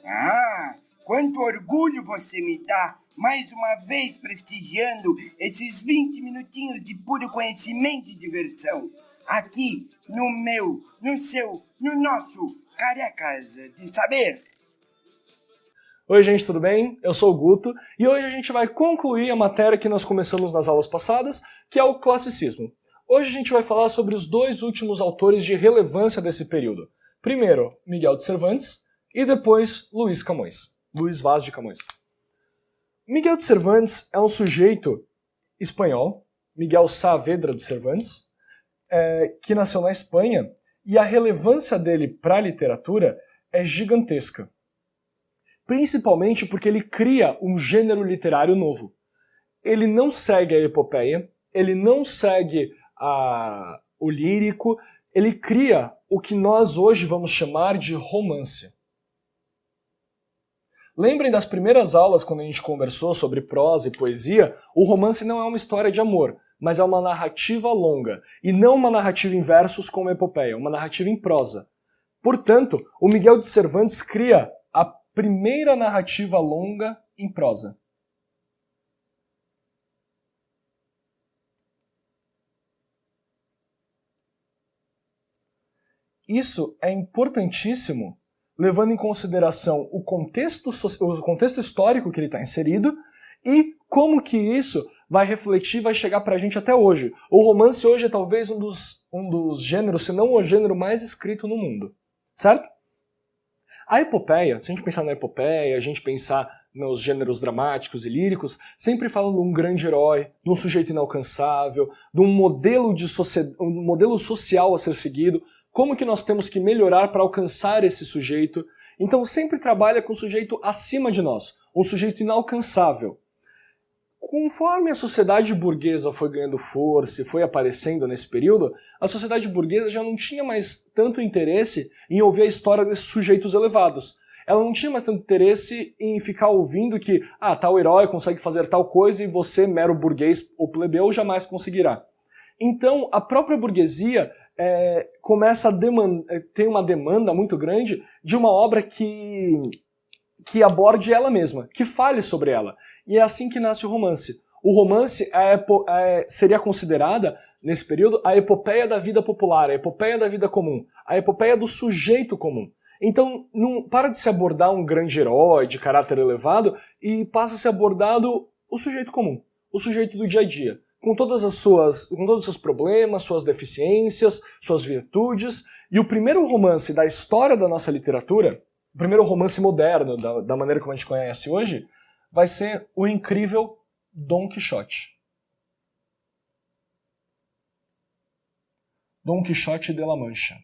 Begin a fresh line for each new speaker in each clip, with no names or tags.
Ah, quanto orgulho você me dá, mais uma vez prestigiando esses 20 minutinhos de puro conhecimento e diversão. Aqui, no meu, no seu, no nosso Carecas de Saber.
Oi gente, tudo bem? Eu sou o Guto e hoje a gente vai concluir a matéria que nós começamos nas aulas passadas, que é o classicismo. Hoje a gente vai falar sobre os dois últimos autores de relevância desse período. Primeiro, Miguel de Cervantes e depois Luís Vaz de Camões. Miguel de Cervantes é um sujeito espanhol, Miguel Saavedra de Cervantes, que nasceu na Espanha, e a relevância dele para a literatura é gigantesca. Principalmente porque ele cria um gênero literário novo. Ele não segue a epopeia, ele não segue o lírico, ele cria o que nós hoje vamos chamar de romance. Lembrem das primeiras aulas quando a gente conversou sobre prosa e poesia, o romance não é uma história de amor, mas é uma narrativa longa, e não uma narrativa em versos como a epopeia, uma narrativa em prosa. Portanto, o Miguel de Cervantes cria a primeira narrativa longa em prosa. Isso é importantíssimo, levando em consideração o contexto histórico que ele está inserido e como que isso vai refletir, vai chegar para a gente até hoje. O romance hoje é talvez um dos gêneros, se não o gênero mais escrito no mundo, certo? A epopeia, se a gente pensar na epopeia, a gente pensar nos gêneros dramáticos e líricos, sempre falam de um grande herói, de um sujeito inalcançável, de um modelo social a ser seguido, como que nós temos que melhorar para alcançar esse sujeito. Então sempre trabalha com um sujeito acima de nós, um sujeito inalcançável. Conforme a sociedade burguesa foi ganhando força e foi aparecendo nesse período, a sociedade burguesa já não tinha mais tanto interesse em ouvir a história desses sujeitos elevados. Ela não tinha mais tanto interesse em ficar ouvindo que tal herói consegue fazer tal coisa e você, mero burguês ou plebeu, jamais conseguirá. Então a própria burguesia começa a ter uma demanda muito grande de uma obra que aborde ela mesma, que fale sobre ela. E é assim que nasce o romance. O romance seria considerada, nesse período, a epopeia da vida popular, a epopeia da vida comum, a epopeia do sujeito comum. Então, não para de se abordar um grande herói de caráter elevado e passa a ser abordado o sujeito comum, o sujeito do dia a dia, com todos os seus problemas, suas deficiências, suas virtudes. E o primeiro romance da história da nossa literatura, o primeiro romance moderno, da maneira como a gente conhece hoje, vai ser o incrível Dom Quixote. Dom Quixote de la Mancha.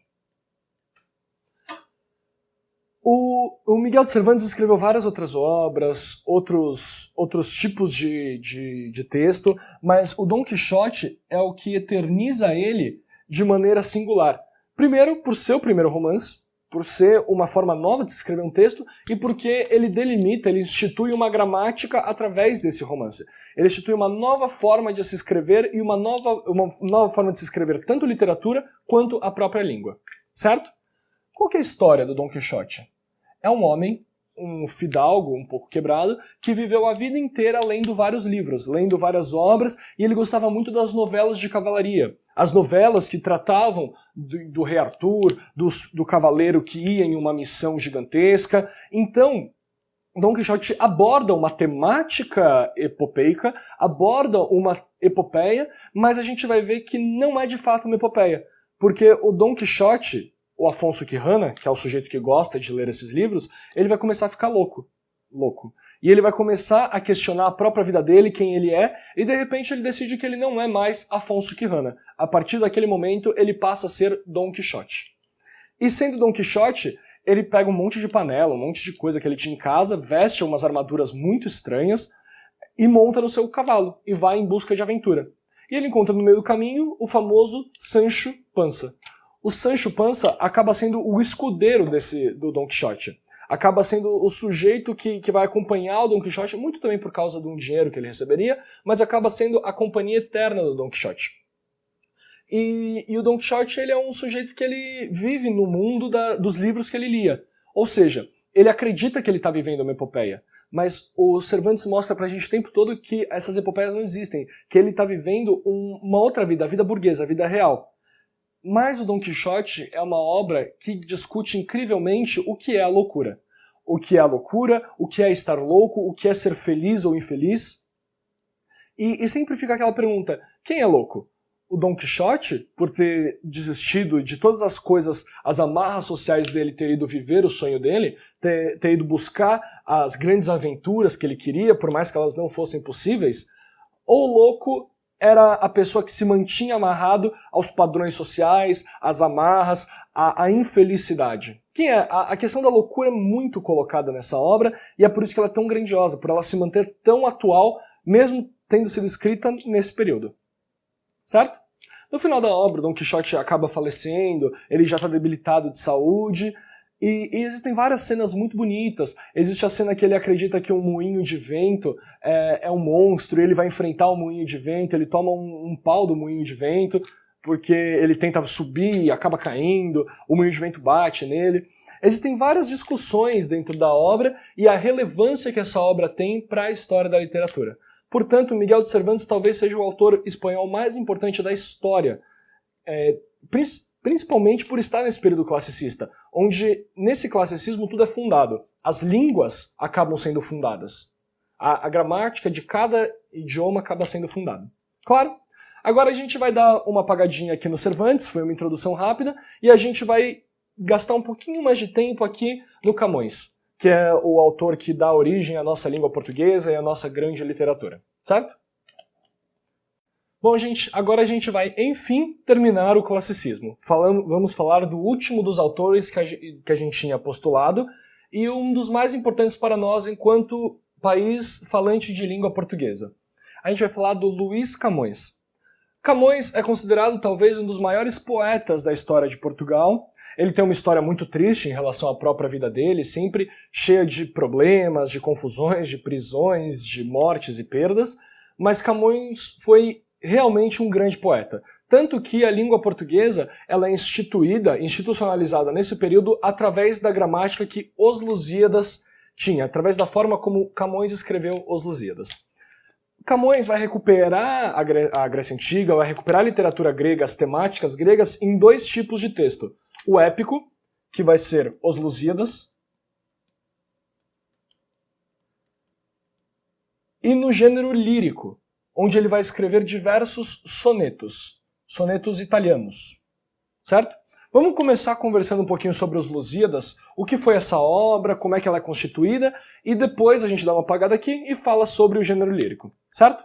O Miguel de Cervantes escreveu várias outras obras, outros tipos de texto, mas o Dom Quixote é o que eterniza ele de maneira singular. Primeiro, por ser o primeiro romance, por ser uma forma nova de se escrever um texto e porque ele ele institui uma gramática através desse romance. Ele institui uma nova forma de se escrever e uma nova forma de se escrever tanto literatura quanto a própria língua. Certo? Qual que é a história do Dom Quixote? É um homem, um fidalgo um pouco quebrado, que viveu a vida inteira lendo vários livros, lendo várias obras, e ele gostava muito das novelas de cavalaria. As novelas que tratavam do rei Arthur, do cavaleiro que ia em uma missão gigantesca. Então, Dom Quixote aborda uma temática epopeica, aborda uma epopeia, mas a gente vai ver que não é de fato uma epopeia. Porque o Dom Quixote, o Afonso Quijana, que é o sujeito que gosta de ler esses livros, ele vai começar a ficar louco. E ele vai começar a questionar a própria vida dele, quem ele é, e de repente ele decide que ele não é mais Afonso Quijana. A partir daquele momento, ele passa a ser Dom Quixote. E sendo Dom Quixote, ele pega um monte de panela, um monte de coisa que ele tinha em casa, veste umas armaduras muito estranhas e monta no seu cavalo e vai em busca de aventura. E ele encontra no meio do caminho o famoso Sancho Panza. O Sancho Panza acaba sendo o escudeiro do Dom Quixote. Acaba sendo o sujeito que vai acompanhar o Dom Quixote, muito também por causa de um dinheiro que ele receberia, mas acaba sendo a companhia eterna do Dom Quixote. E o Dom Quixote ele é um sujeito que ele vive no mundo dos livros que ele lia. Ou seja, ele acredita que ele está vivendo uma epopeia, mas o Cervantes mostra pra gente o tempo todo que essas epopeias não existem, que ele está vivendo uma outra vida, a vida burguesa, a vida real. Mas o Dom Quixote é uma obra que discute incrivelmente o que é a loucura. O que é a loucura, o que é estar louco, o que é ser feliz ou infeliz. E sempre fica aquela pergunta, quem é louco? O Dom Quixote, por ter desistido de todas as coisas, as amarras sociais dele, ter ido viver o sonho dele, ter ido buscar as grandes aventuras que ele queria, por mais que elas não fossem possíveis, ou o louco era a pessoa que se mantinha amarrado aos padrões sociais, às amarras, à infelicidade. A questão da loucura é muito colocada nessa obra, e é por isso que ela é tão grandiosa, por ela se manter tão atual, mesmo tendo sido escrita nesse período. Certo? No final da obra, Dom Quixote acaba falecendo, ele já está debilitado de saúde, e existem várias cenas muito bonitas. Existe a cena que ele acredita que um moinho de vento é um monstro, e ele vai enfrentar o moinho de vento, ele toma um pau do moinho de vento, porque ele tenta subir e acaba caindo, o moinho de vento bate nele. Existem várias discussões dentro da obra e a relevância que essa obra tem para a história da literatura. Portanto, Miguel de Cervantes talvez seja o autor espanhol mais importante da história, principalmente por estar nesse período classicista, onde nesse classicismo tudo é fundado. As línguas acabam sendo fundadas. A gramática de cada idioma acaba sendo fundada. Claro, agora a gente vai dar uma apagadinha aqui no Cervantes, foi uma introdução rápida, e a gente vai gastar um pouquinho mais de tempo aqui no Camões, que é o autor que dá origem à nossa língua portuguesa e à nossa grande literatura, certo? Bom, gente, agora a gente vai, enfim, terminar o classicismo. Vamos falar do último dos autores que a gente tinha postulado e um dos mais importantes para nós enquanto país falante de língua portuguesa. A gente vai falar do Luís Camões. Camões é considerado talvez um dos maiores poetas da história de Portugal. Ele tem uma história muito triste em relação à própria vida dele, sempre cheia de problemas, de confusões, de prisões, de mortes e perdas, mas Camões foi realmente um grande poeta. Tanto que a língua portuguesa ela é institucionalizada nesse período através da gramática que Os Lusíadas tinha, através da forma como Camões escreveu Os Lusíadas. Camões vai recuperar a Grécia Antiga, vai recuperar a literatura grega, as temáticas gregas, em dois tipos de texto. O épico, que vai ser Os Lusíadas, e no gênero lírico, onde ele vai escrever diversos sonetos italianos, certo? Vamos começar conversando um pouquinho sobre Os Lusíadas, o que foi essa obra, como é que ela é constituída, e depois a gente dá uma apagada aqui e fala sobre o gênero lírico, certo?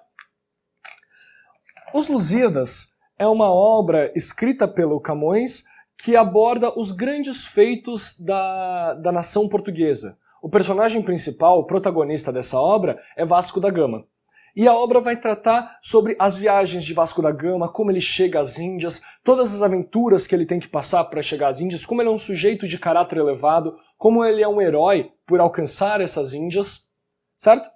Os Lusíadas é uma obra escrita pelo Camões que aborda os grandes feitos da nação portuguesa. O personagem principal, o protagonista dessa obra, é Vasco da Gama. E a obra vai tratar sobre as viagens de Vasco da Gama, como ele chega às Índias, todas as aventuras que ele tem que passar para chegar às Índias, como ele é um sujeito de caráter elevado, como ele é um herói por alcançar essas Índias, certo?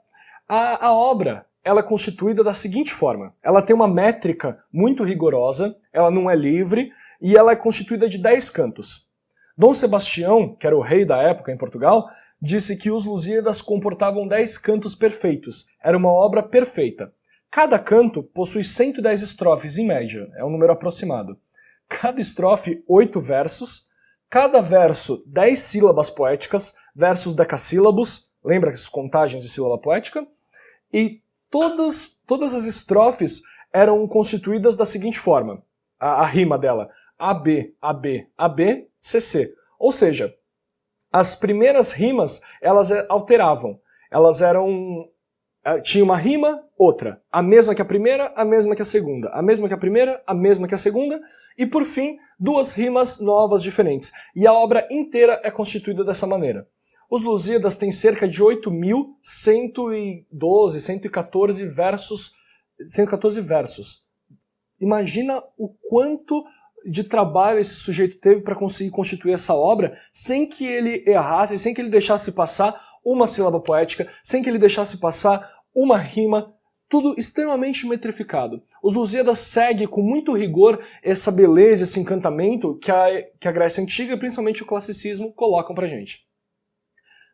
A obra ela é constituída da seguinte forma. Ela tem uma métrica muito rigorosa, ela não é livre, e ela é constituída de 10 cantos. Dom Sebastião, que era o rei da época em Portugal, disse que os Lusíadas comportavam 10 cantos perfeitos. Era uma obra perfeita. Cada canto possui 110 estrofes em média, é um número aproximado. Cada estrofe, 8 versos. Cada verso, 10 sílabas poéticas, versos decassílabos, lembra as contagens de sílaba poética? E todas as estrofes eram constituídas da seguinte forma, a rima dela, AB, AB, AB, CC. Ou seja, as primeiras rimas, elas alteravam. Elas tinha uma rima, outra. A mesma que a primeira, a mesma que a segunda. A mesma que a primeira, a mesma que a segunda. E, por fim, 2 rimas novas diferentes. E a obra inteira é constituída dessa maneira. Os Lusíadas têm cerca de 8.112, 114 versos. Imagina o quanto de trabalho esse sujeito teve para conseguir constituir essa obra sem que ele errasse, sem que ele deixasse passar uma sílaba poética, sem que ele deixasse passar uma rima, tudo extremamente metrificado. Os Lusíadas seguem com muito rigor essa beleza, esse encantamento que a Grécia Antiga e principalmente o classicismo colocam pra gente.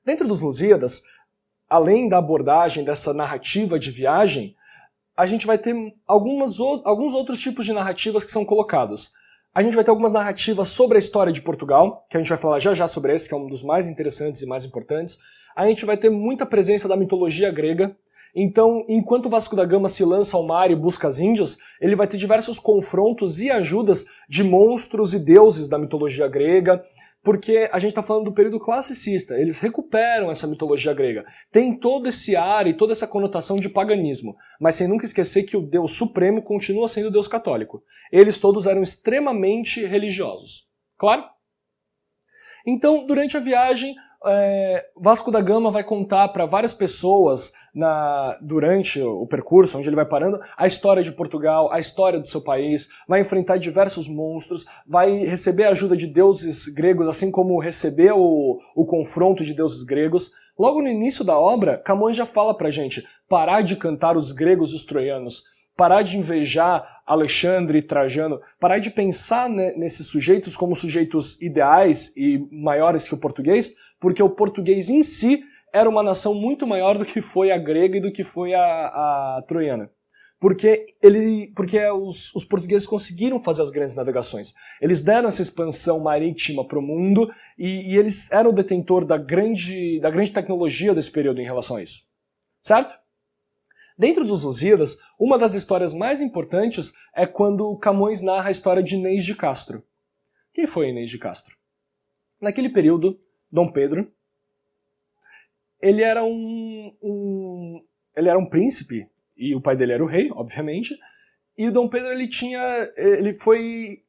Dentro dos Lusíadas, além da abordagem dessa narrativa de viagem, a gente vai ter alguns outros tipos de narrativas que são colocados. A gente vai ter algumas narrativas sobre a história de Portugal, que a gente vai falar já já sobre esse, que é um dos mais interessantes e mais importantes. A gente vai ter muita presença da mitologia grega. Então, enquanto Vasco da Gama se lança ao mar e busca as Índias, ele vai ter diversos confrontos e ajudas de monstros e deuses da mitologia grega, porque a gente está falando do período classicista, eles recuperam essa mitologia grega. Tem todo esse ar e toda essa conotação de paganismo, mas sem nunca esquecer que o Deus Supremo continua sendo o Deus católico. Eles todos eram extremamente religiosos. Claro? Então, durante a viagem, Vasco da Gama vai contar para várias pessoas durante o percurso, onde ele vai parando, a história de Portugal, a história do seu país, vai enfrentar diversos monstros, vai receber a ajuda de deuses gregos, assim como recebeu o confronto de deuses gregos. Logo no início da obra, Camões já fala pra gente parar de cantar os gregos e os troianos, parar de invejar Alexandre e Trajano, parar de pensar nesses sujeitos como sujeitos ideais e maiores que o português, porque o português em si era uma nação muito maior do que foi a grega e do que foi a troiana. Porque os portugueses conseguiram fazer as grandes navegações. Eles deram essa expansão marítima para o mundo e eles eram o detentor da grande tecnologia desse período em relação a isso. Certo? Dentro dos Lusíadas, uma das histórias mais importantes é quando Camões narra a história de Inês de Castro. Quem foi Inês de Castro? Naquele período, Dom Pedro, ele era um príncipe, e o pai dele era o rei, obviamente, e o Dom Pedro ele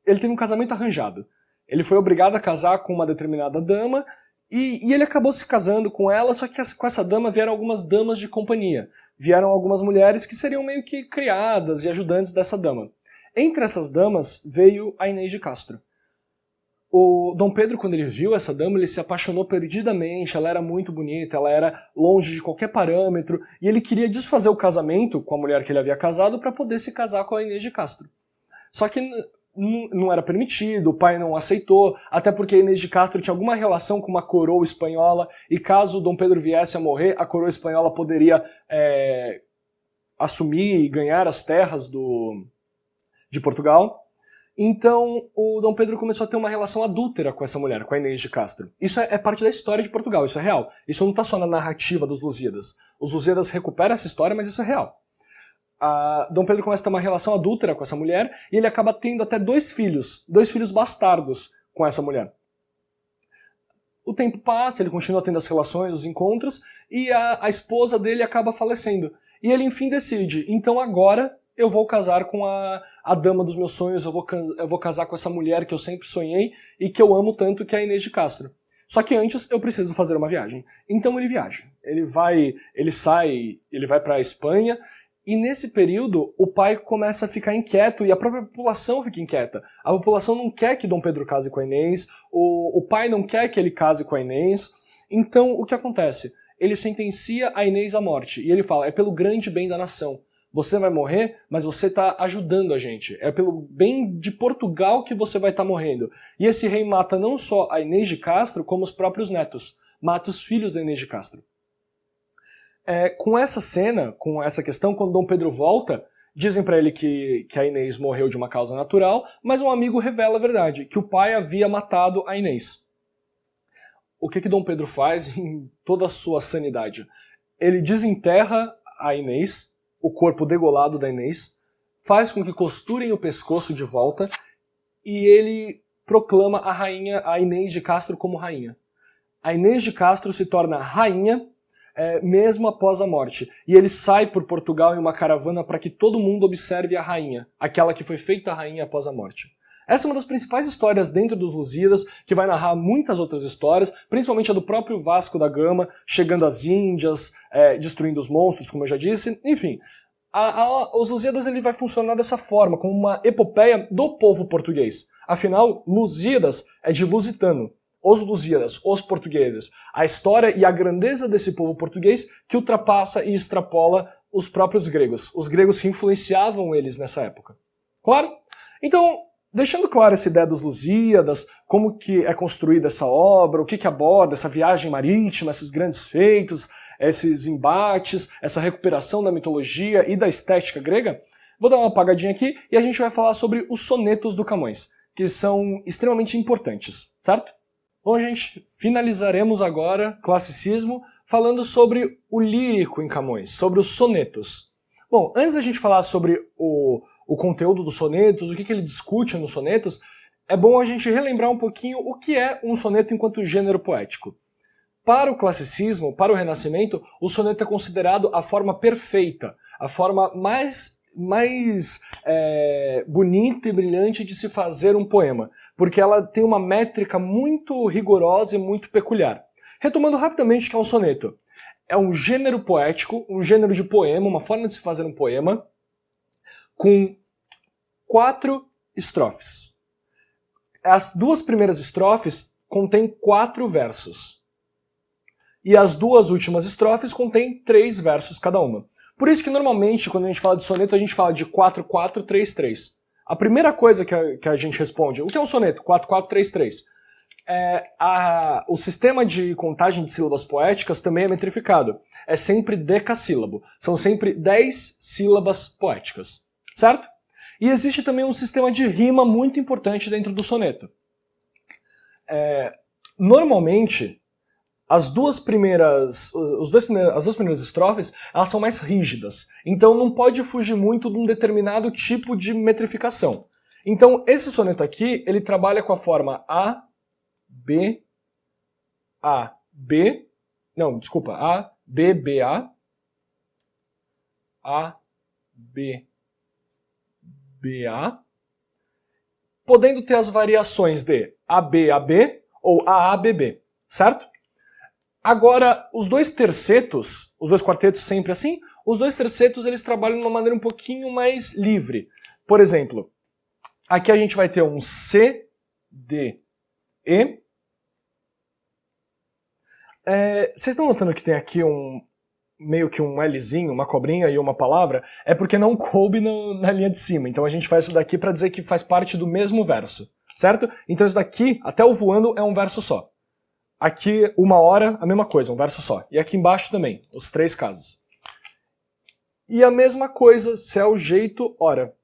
teve um casamento arranjado. Ele foi obrigado a casar com uma determinada dama, e ele acabou se casando com ela, só que com essa dama vieram algumas damas de companhia. Vieram algumas mulheres que seriam meio que criadas e ajudantes dessa dama. Entre essas damas veio a Inês de Castro. O Dom Pedro, quando ele viu essa dama, ele se apaixonou perdidamente, ela era muito bonita, ela era longe de qualquer parâmetro, e ele queria desfazer o casamento com a mulher que ele havia casado para poder se casar com a Inês de Castro. Só que não era permitido, o pai não aceitou, até porque a Inês de Castro tinha alguma relação com uma coroa espanhola, e caso Dom Pedro viesse a morrer, a coroa espanhola poderia assumir e ganhar as terras de Portugal. Então o Dom Pedro começou a ter uma relação adúltera com essa mulher, com a Inês de Castro. Isso é parte da história de Portugal, isso é real. Isso não está só na narrativa dos Lusíadas. Os Lusíadas recuperam essa história, mas isso é real. Dom Pedro começa a ter uma relação adúltera com essa mulher e ele acaba tendo até dois filhos bastardos com essa mulher. O tempo passa, ele continua tendo as relações, os encontros, e a esposa dele acaba falecendo. E ele enfim decide, então agora eu vou casar com a dama dos meus sonhos, eu vou casar com essa mulher que eu sempre sonhei e que eu amo tanto, que é a Inês de Castro. Só que antes eu preciso fazer uma viagem. Então ele viaja. Ele vai para a Espanha. E nesse período, o pai começa a ficar inquieto e a própria população fica inquieta. A população não quer que Dom Pedro case com a Inês, o pai não quer que ele case com a Inês. Então, o que acontece? Ele sentencia a Inês à morte. E ele fala, é pelo grande bem da nação. Você vai morrer, mas você está ajudando a gente. É pelo bem de Portugal que você vai estar morrendo. E esse rei mata não só a Inês de Castro, como os próprios netos. Mata os filhos da Inês de Castro. Com essa cena, com essa questão, quando Dom Pedro volta, dizem para ele que a Inês morreu de uma causa natural, mas um amigo revela a verdade, que o pai havia matado a Inês. O que Dom Pedro faz em toda a sua sanidade? Ele desenterra a Inês, o corpo degolado da Inês, faz com que costurem o pescoço de volta e ele proclama a Inês de Castro como rainha. A Inês de Castro se torna rainha mesmo após a morte. E ele sai por Portugal em uma caravana para que todo mundo observe a rainha, aquela que foi feita rainha após a morte. Essa é uma das principais histórias dentro dos Lusíadas, que vai narrar muitas outras histórias, principalmente a do próprio Vasco da Gama, chegando às Índias, destruindo os monstros, como eu já disse. Enfim, os Lusíadas ele vai funcionar dessa forma, como uma epopeia do povo português. Afinal, Lusíadas é de lusitano. Os Lusíadas, os portugueses, a história e a grandeza desse povo português que ultrapassa e extrapola os próprios gregos. Os gregos que influenciavam eles nessa época. Claro? Então, deixando claro essa ideia dos Lusíadas, como que é construída essa obra, o que que aborda essa viagem marítima, esses grandes feitos, esses embates, essa recuperação da mitologia e da estética grega, vou dar uma apagadinha aqui e a gente vai falar sobre os sonetos do Camões, que são extremamente importantes, certo? Bom, gente, finalizaremos agora classicismo falando sobre o lírico em Camões, sobre os sonetos. Bom, antes da gente falar sobre o conteúdo dos sonetos, o que ele discute nos sonetos, é bom a gente relembrar um pouquinho o que é um soneto enquanto gênero poético. Para o classicismo, para o Renascimento, o soneto é considerado a forma perfeita, a forma mais bonita e brilhante de se fazer um poema, porque ela tem uma métrica muito rigorosa e muito peculiar. Retomando rapidamente o que é um soneto. É um gênero poético, um gênero de poema, uma forma de se fazer um poema, com 4 estrofes. As 2 primeiras estrofes contêm 4 versos. E as 2 últimas estrofes contêm 3 versos cada uma. Por isso que normalmente, quando a gente fala de soneto, a gente fala de 4-4, 3-3. A primeira coisa que a gente responde, o que é um soneto? 4-4, 3-3. O sistema de contagem de sílabas poéticas também é metrificado. É sempre decassílabo. São sempre 10 sílabas poéticas. Certo? E existe também um sistema de rima muito importante dentro do soneto. Normalmente, as duas primeiras estrofes, elas são mais rígidas. Então não pode fugir muito de um determinado tipo de metrificação. Então esse soneto aqui, ele trabalha com a forma A, B, B, A, B, BA, podendo ter as variações de AB, AB ou AA, BB, certo? Agora, os 2 tercetos, os 2 quartetos sempre assim, os 2 tercetos eles trabalham de uma maneira um pouquinho mais livre. Por exemplo, aqui a gente vai ter um C, D, E. Vocês estão notando que tem aqui meio que um Lzinho, uma cobrinha e uma palavra? É porque não coube na linha de cima. Então a gente faz isso daqui para dizer que faz parte do mesmo verso, certo? Então isso daqui, até o voando, é um verso só. Aqui, 1 hora, a mesma coisa, um verso só. E aqui embaixo também, os 3 casos. E a mesma coisa, se é o jeito, ora.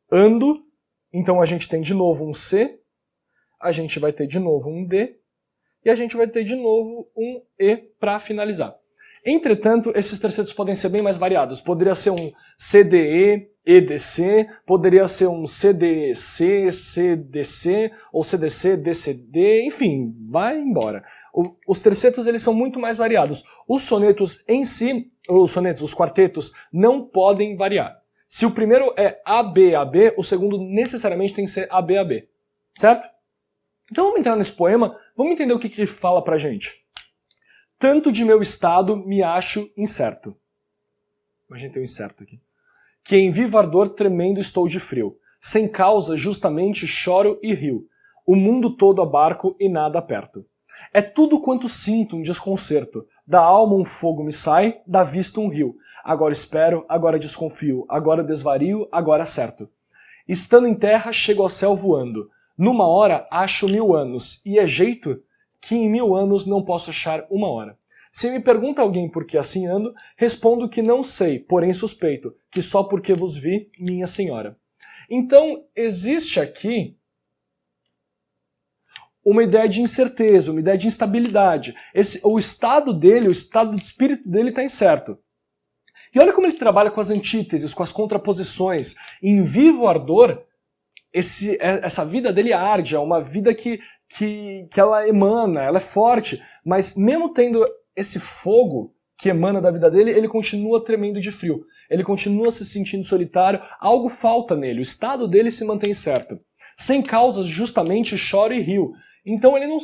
Ando, então a gente tem de novo um C, a gente vai ter de novo um D, e a gente vai ter de novo um E para finalizar. Entretanto, esses tercetos podem ser bem mais variados. Poderia ser um CDE, EDC, poderia ser um CDC, CDC, ou CDC, DCD, enfim, vai embora. Os tercetos eles são muito mais variados. Os sonetos em si, os quartetos, não podem variar. Se o primeiro é ABAB, o segundo necessariamente tem que ser ABAB, certo? Então vamos entrar nesse poema, vamos entender o que ele fala pra gente. Tanto de meu estado me acho incerto. Imagina ter um incerto aqui. Que em vivo ardor tremendo estou de frio. Sem causa justamente choro e rio. O mundo todo abarco e nada aperto. É tudo quanto sinto um desconcerto. Da alma um fogo me sai, da vista um rio. Agora espero, agora desconfio. Agora desvario, agora acerto. Estando em terra chego ao céu voando. Numa hora acho 1000 anos. E é jeito que em 1000 anos não posso achar 1 hora. Se me pergunta alguém por que assim ando, respondo que não sei, porém suspeito, que só porque vos vi, minha senhora. Então, existe aqui uma ideia de incerteza, uma ideia de instabilidade. O estado dele, o estado de espírito dele está incerto. E olha como ele trabalha com as antíteses, com as contraposições. Em vivo ardor, essa vida dele arde, é uma vida que ela emana, ela é forte, mas mesmo tendo esse fogo que emana da vida dele, ele continua tremendo de frio. Ele continua se sentindo solitário, algo falta nele, o estado dele se mantém certo. Sem causas, justamente, choro e rio. Então ele não,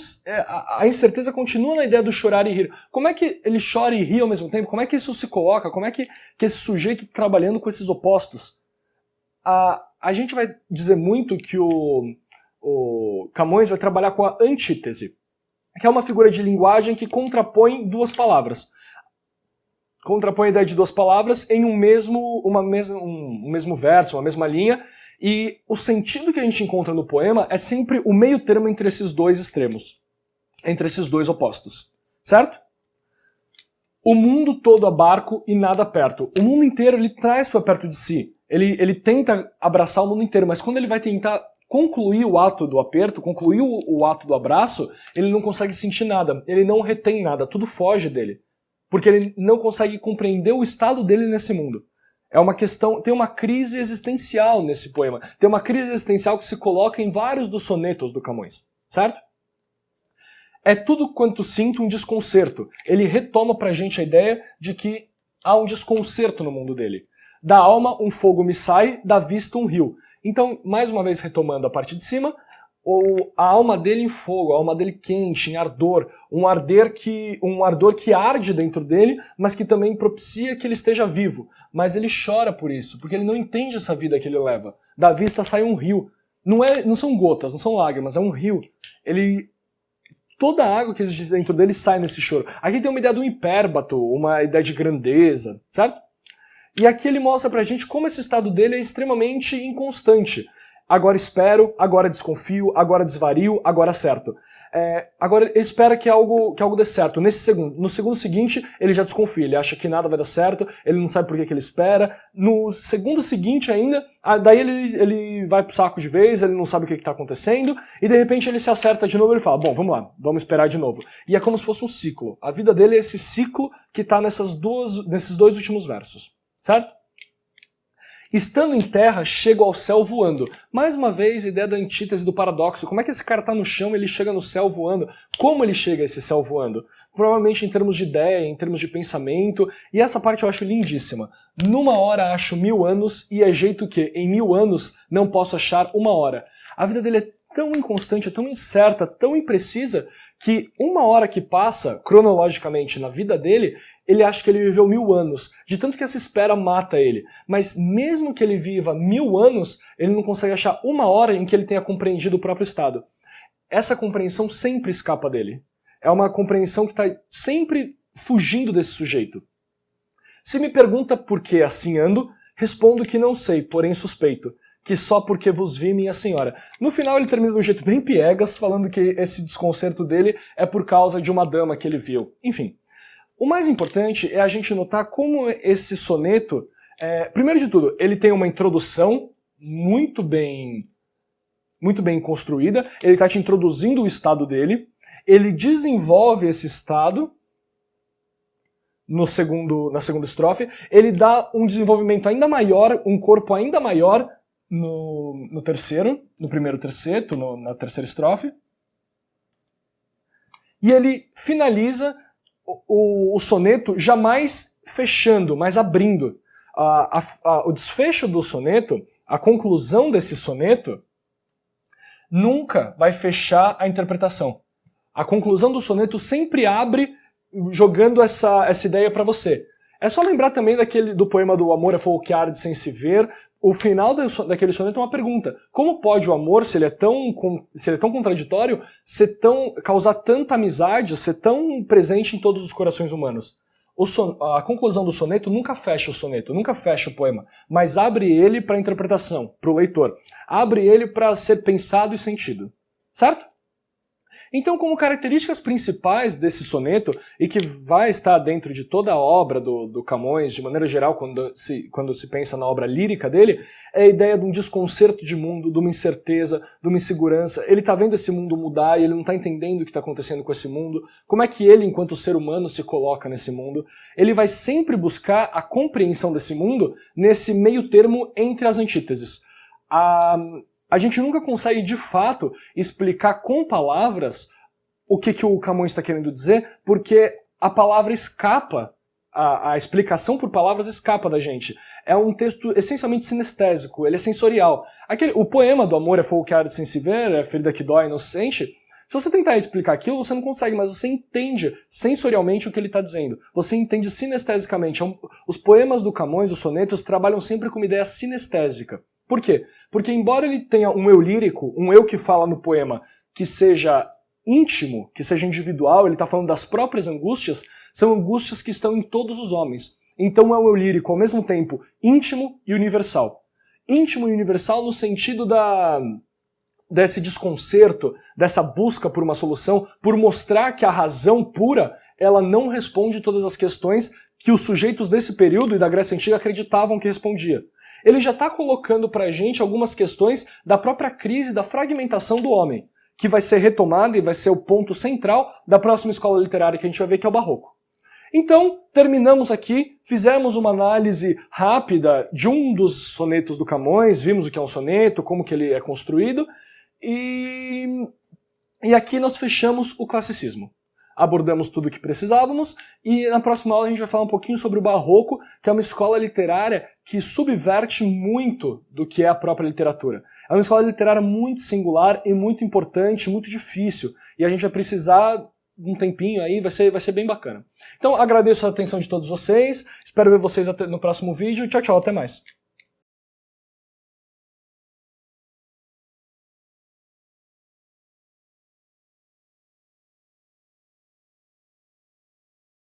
a incerteza continua na ideia do chorar e rir. Como é que ele chora e ri ao mesmo tempo? Como é que isso se coloca? Como é que esse sujeito trabalhando com esses opostos? A gente vai dizer muito que o Camões vai trabalhar com a antítese, que é uma figura de linguagem que contrapõe 2 palavras. Contrapõe a ideia de 2 palavras em um mesmo verso, uma mesma linha, E o sentido que a gente encontra no poema é sempre o meio termo entre esses dois extremos, entre esses dois opostos, certo? O mundo todo a barco e nada perto. O mundo inteiro ele traz para perto de si. Ele tenta abraçar o mundo inteiro, mas quando ele vai tentar concluir o ato do aperto, concluir o ato do abraço, ele não consegue sentir nada, ele não retém nada, tudo foge dele. Porque ele não consegue compreender o estado dele nesse mundo. É uma questão, tem uma crise existencial nesse poema. Tem uma crise existencial que se coloca em vários dos sonetos do Camões, certo? É tudo quanto sinto um desconcerto. Ele retoma pra gente a ideia de que há um desconcerto no mundo dele. Da alma um fogo me sai, da vista um rio. Então, mais uma vez retomando a parte de cima, a alma dele em fogo, a alma dele quente, em ardor, um ardor que arde dentro dele, mas que também propicia que ele esteja vivo. Mas ele chora por isso, porque ele não entende essa vida que ele leva. Da vista sai um rio. Não são gotas, não são lágrimas, é um rio. Toda a água que existe dentro dele sai nesse choro. Aqui tem uma ideia do hipérbato, uma ideia de grandeza, certo? E aqui ele mostra pra gente como esse estado dele é extremamente inconstante. Agora espero, agora desconfio, agora desvario, agora acerto. Agora ele espera que algo dê certo. No segundo seguinte, ele já desconfia, ele acha que nada vai dar certo, ele não sabe por que ele espera. No segundo seguinte ainda, daí ele vai pro saco de vez, ele não sabe o que está acontecendo, e de repente ele se acerta de novo e ele fala, bom, vamos lá, vamos esperar de novo. E é como se fosse um ciclo. A vida dele é esse ciclo que está nesses dois últimos versos, certo? Estando em terra, chego ao céu voando. Mais uma vez, ideia da antítese do paradoxo. Como é que esse cara está no chão e ele chega no céu voando? Como ele chega a esse céu voando? Provavelmente em termos de ideia, em termos de pensamento. E essa parte eu acho lindíssima. Numa hora acho 1000 anos e é jeito que, em 1000 anos, não posso achar uma hora. A vida dele é tão inconstante, é tão incerta, tão imprecisa, que uma hora que passa, cronologicamente, na vida dele, ele acha que ele viveu 1000 anos, de tanto que essa espera mata ele. Mas mesmo que ele viva 1000 anos, ele não consegue achar uma hora em que ele tenha compreendido o próprio estado. Essa compreensão sempre escapa dele. É uma compreensão que está sempre fugindo desse sujeito. Se me pergunta por que assim ando, respondo que não sei, porém suspeito. Que só porque vos vi, minha senhora. No final ele termina de um jeito bem piegas, falando que esse desconcerto dele é por causa de uma dama que ele viu. Enfim. O mais importante é a gente notar como esse soneto, primeiro de tudo, ele tem uma introdução muito bem construída, ele está te introduzindo o estado dele, ele desenvolve esse estado na segunda estrofe, ele dá um desenvolvimento ainda maior, um corpo ainda maior no primeiro terceto, na terceira estrofe, e ele finaliza o soneto jamais fechando, mas abrindo. O desfecho do soneto, a conclusão desse soneto, nunca vai fechar a interpretação. A conclusão do soneto sempre abre, jogando essa ideia para você. É só lembrar também do poema do Amor é fogo que arde sem se ver. O final daquele soneto é uma pergunta. Como pode o amor, se ele é tão contraditório, causar tanta amizade, ser tão presente em todos os corações humanos? A conclusão do soneto nunca fecha o soneto, nunca fecha o poema, mas abre ele para a interpretação, para o leitor. Abre ele para ser pensado e sentido. Certo? Então, como características principais desse soneto, e que vai estar dentro de toda a obra do Camões, de maneira geral, quando se pensa na obra lírica dele, é a ideia de um desconcerto de mundo, de uma incerteza, de uma insegurança. Ele está vendo esse mundo mudar e ele não está entendendo o que está acontecendo com esse mundo, como é que ele, enquanto ser humano, se coloca nesse mundo. Ele vai sempre buscar a compreensão desse mundo nesse meio termo entre as antíteses. A gente nunca consegue, de fato, explicar com palavras o que o Camões está querendo dizer, porque a palavra escapa, a explicação por palavras escapa da gente. É um texto essencialmente sinestésico, ele é sensorial. O poema do Amor é fogo que arde sem se ver, é ferida que dói, inocente. Se você tentar explicar aquilo, você não consegue, mas você entende sensorialmente o que ele está dizendo. Você entende sinestesicamente. Os poemas do Camões, os sonetos, trabalham sempre com uma ideia sinestésica. Por quê? Porque embora ele tenha um eu lírico, um eu que fala no poema que seja íntimo, que seja individual, ele está falando das próprias angústias, são angústias que estão em todos os homens. Então é um eu lírico ao mesmo tempo íntimo e universal. íntimo e universal no sentido desse desconcerto, dessa busca por uma solução, por mostrar que a razão pura, ela não responde todas as questões que os sujeitos desse período e da Grécia Antiga acreditavam que respondia. Ele já está colocando pra gente algumas questões da própria crise, da fragmentação do homem, que vai ser retomada e vai ser o ponto central da próxima escola literária que a gente vai ver, que é o Barroco. Então, terminamos aqui, fizemos uma análise rápida de um dos sonetos do Camões, vimos o que é um soneto, como que ele é construído, e aqui nós fechamos o classicismo. Abordamos tudo o que precisávamos, e na próxima aula a gente vai falar um pouquinho sobre o Barroco, que é uma escola literária que subverte muito do que é a própria literatura. É uma escola literária muito singular e muito importante, muito difícil, e a gente vai precisar um tempinho aí, vai ser bem bacana. Então agradeço a atenção de todos vocês, espero ver vocês no próximo vídeo, tchau, tchau, até mais.